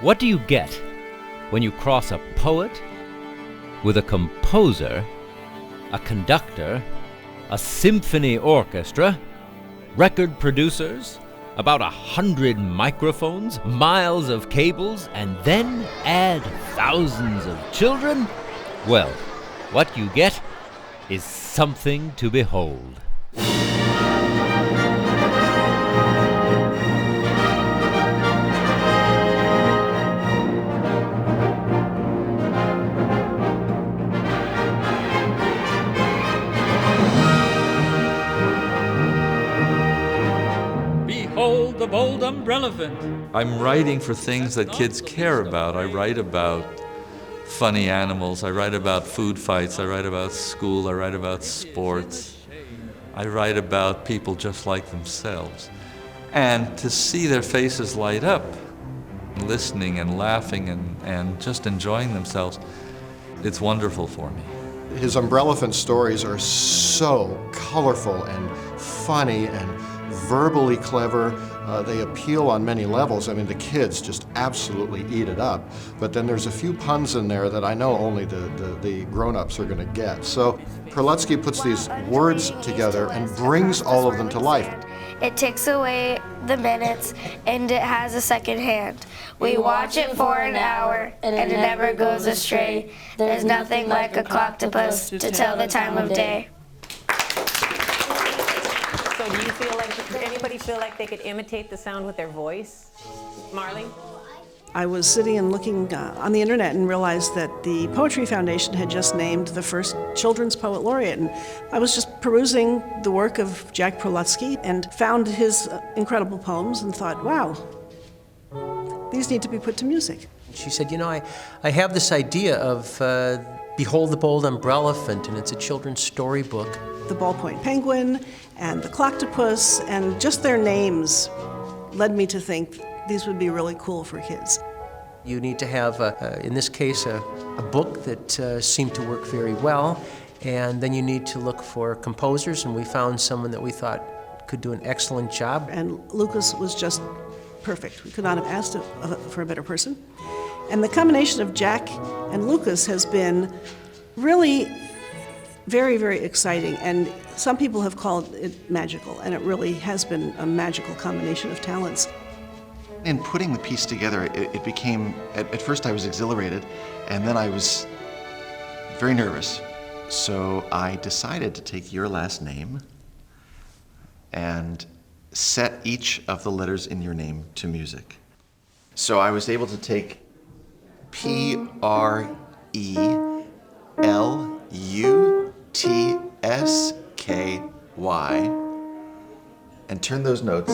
What do you get when you cross a poet with a composer, a conductor, a symphony orchestra, record producers, about 100 microphones, miles of cables, and then add thousands of children? Well, what you get is something to behold. Behold the bold Umbrellaphant. I'm writing for things that kids care about. I write about funny animals, I write about food fights, I write about school, I write about sports. I write about people just like themselves. And to see their faces light up, listening and laughing and just enjoying themselves, it's wonderful for me. His Umbrellaphant stories are so colorful and funny and verbally clever. They appeal on many levels. I mean, the kids just absolutely eat it up. But then there's a few puns in there that I know only the grown-ups are going to get. So Prelutsky puts these words together and brings all of them to life. It takes away the minutes, and it has a second hand. We watch it for an hour, and it never goes astray. There's nothing like a clocktopus to tell the time of day. So do you feel like, does anybody feel like they could imitate the sound with their voice? Marley? I was sitting and looking on the internet and realized that the Poetry Foundation had just named the first children's poet laureate. And I was just perusing the work of Jack Prelutsky and found his incredible poems and thought, wow, these need to be put to music. She said, you know, I have this idea of Behold the Bold Umbrellaphant, and it's a children's storybook. The ballpoint penguin and the clocktopus and just their names led me to think these would be really cool for kids. You need to have, in this case, a book that seemed to work very well, and then you need to look for composers, and we found someone that we thought could do an excellent job. And Lucas was just perfect. We could not have asked for a better person. And the combination of Jack and Lucas has been really very, very exciting, and some people have called it magical, and it really has been a magical combination of talents. In putting the piece together, it became, at first I was exhilarated, and then I was very nervous. So I decided to take your last name and set each of the letters in your name to music. So I was able to take Prelutsky and turn those notes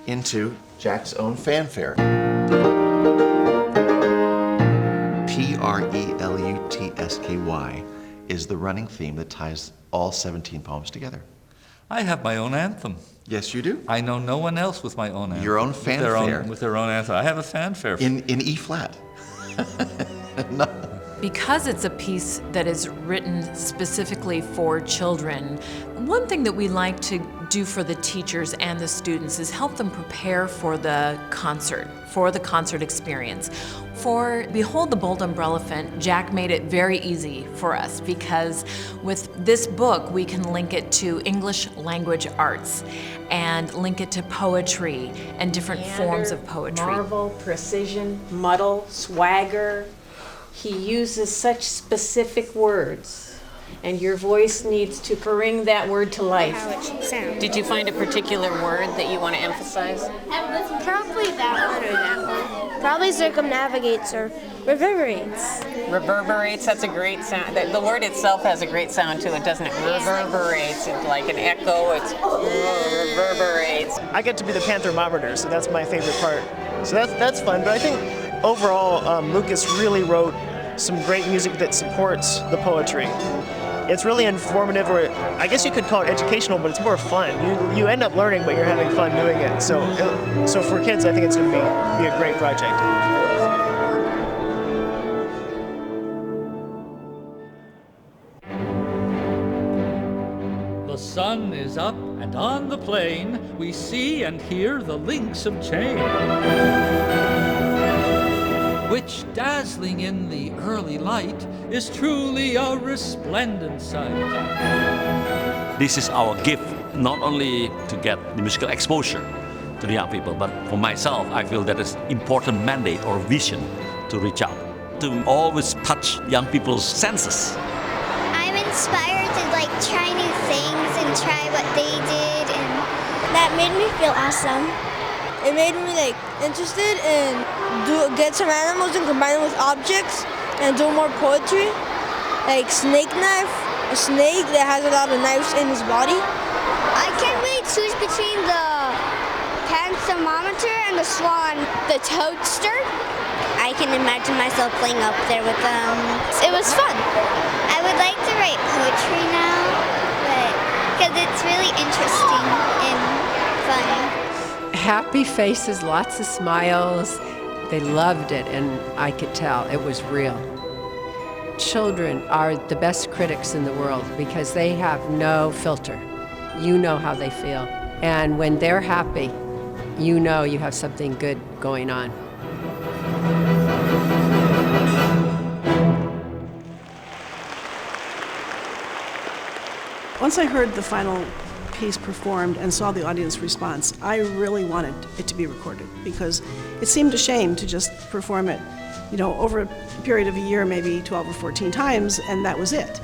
into Jack's own fanfare. Prelutsky is the running theme that ties all 17 poems together. I have my own anthem. Yes, you do. I know no one else with my own anthem. Your own fanfare. With their own anthem. I have a fanfare. In E flat. No. Because it's a piece that is written specifically for children, one thing that we like to do for the teachers and the students is help them prepare for the concert experience. For Behold the Bold Umbrellaphant, Jack made it very easy for us because with this book we can link it to English language arts and link it to poetry and different forms of poetry. Marvel, precision, muddle, swagger. He uses such specific words, and your voice needs to bring that word to life. How it should sound. Did you find a particular word that you want to emphasize? Probably that one or that one. Probably circumnavigates or reverberates. Reverberates, that's a great sound. The word itself has a great sound to it, doesn't it? Reverberates, it's like an echo, it's reverberates. I get to be the panthermometer, so that's my favorite part. So that's fun, but I think overall, Lucas really wrote some great music that supports the poetry. It's really informative, or I guess you could call it educational, but it's more fun. You end up learning, but you're having fun doing it. So for kids, I think it's going to be a great project. The sun is up, and on the plain we see and hear the links of chain, which, dazzling in the early light, is truly a resplendent sight. This is our gift, not only to get the musical exposure to the young people, but for myself, I feel that it's important mandate or vision to reach out, to always touch young people's senses. I'm inspired to try new things and try what they did, and that made me feel awesome. It made me interested in get some animals and combine them with objects and do more poetry, like snake knife, a snake that has a lot of knives in his body. I can't really choose between the hand thermometer and the swan, the toadster. I can imagine myself playing up there with them. It was fun. I would like to write poetry now, because it's really interesting and fun. Happy faces, lots of smiles. They loved it, and I could tell it was real. Children are the best critics in the world because they have no filter. You know how they feel. And when they're happy, you know you have something good going on. Once I heard the final piece performed and saw the audience response, I really wanted it to be recorded because it seemed a shame to just perform it, over a period of a year, maybe 12 or 14 times, and that was it.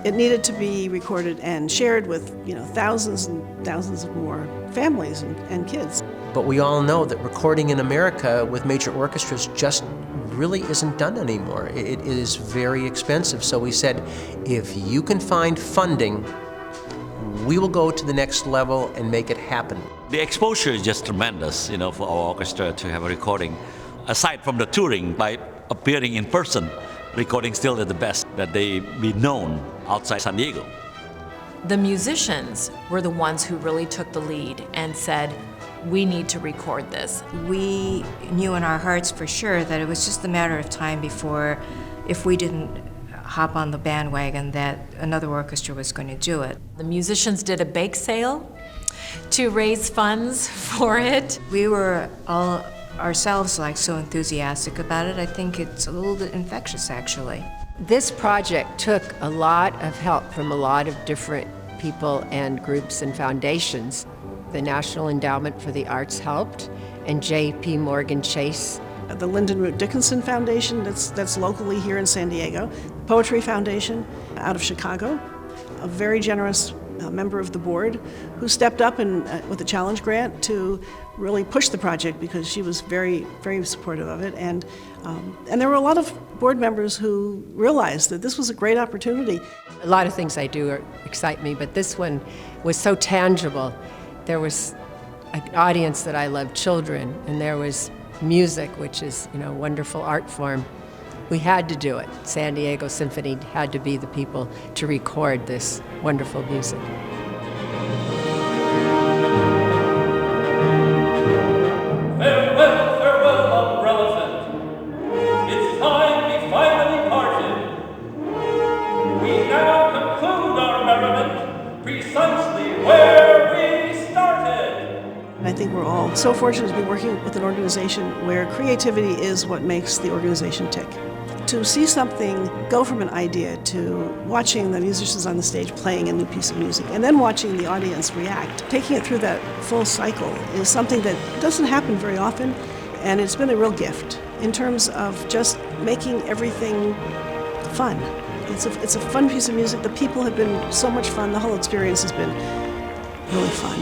It needed to be recorded and shared with, thousands and thousands of more families and kids. But we all know that recording in America with major orchestras just really isn't done anymore. It is very expensive. So we said, if you can find funding, we will go to the next level and make it happen. The exposure is just tremendous, for our orchestra to have a recording. Aside from the touring, by appearing in person, recording still is the best, that they be known outside San Diego. The musicians were the ones who really took the lead and said, we need to record this. We knew in our hearts for sure that it was just a matter of time before, if we didn't hop on the bandwagon, that another orchestra was going to do it. The musicians did a bake sale to raise funds for it. We were all ourselves so enthusiastic about it. I think it's a little bit infectious, actually. This project took a lot of help from a lot of different people and groups and foundations. The National Endowment for the Arts helped, and J.P. Morgan Chase. The Lyndon Root Dickinson Foundation that's locally here in San Diego. The Poetry Foundation out of Chicago. A very generous member of the board who stepped up with a challenge grant to really push the project because she was very, very supportive of it. And there were a lot of board members who realized that this was a great opportunity. A lot of things I do excite me, but this one was so tangible. There was an audience that I love, children, and there was music, which is, a wonderful art form. We had to do it. San Diego Symphony had to be the people to record this wonderful music. Farewell, farewell, Umbrellaphant. It's time we finally parted. We now conclude our merriment precisely where we started. I think we're all so fortunate to be working with an organization where creativity is what makes the organization tick. To see something go from an idea to watching the musicians on the stage playing a new piece of music and then watching the audience react, taking it through that full cycle is something that doesn't happen very often, and it's been a real gift in terms of just making everything fun. It's a fun piece of music. The people have been so much fun. The whole experience has been really fun.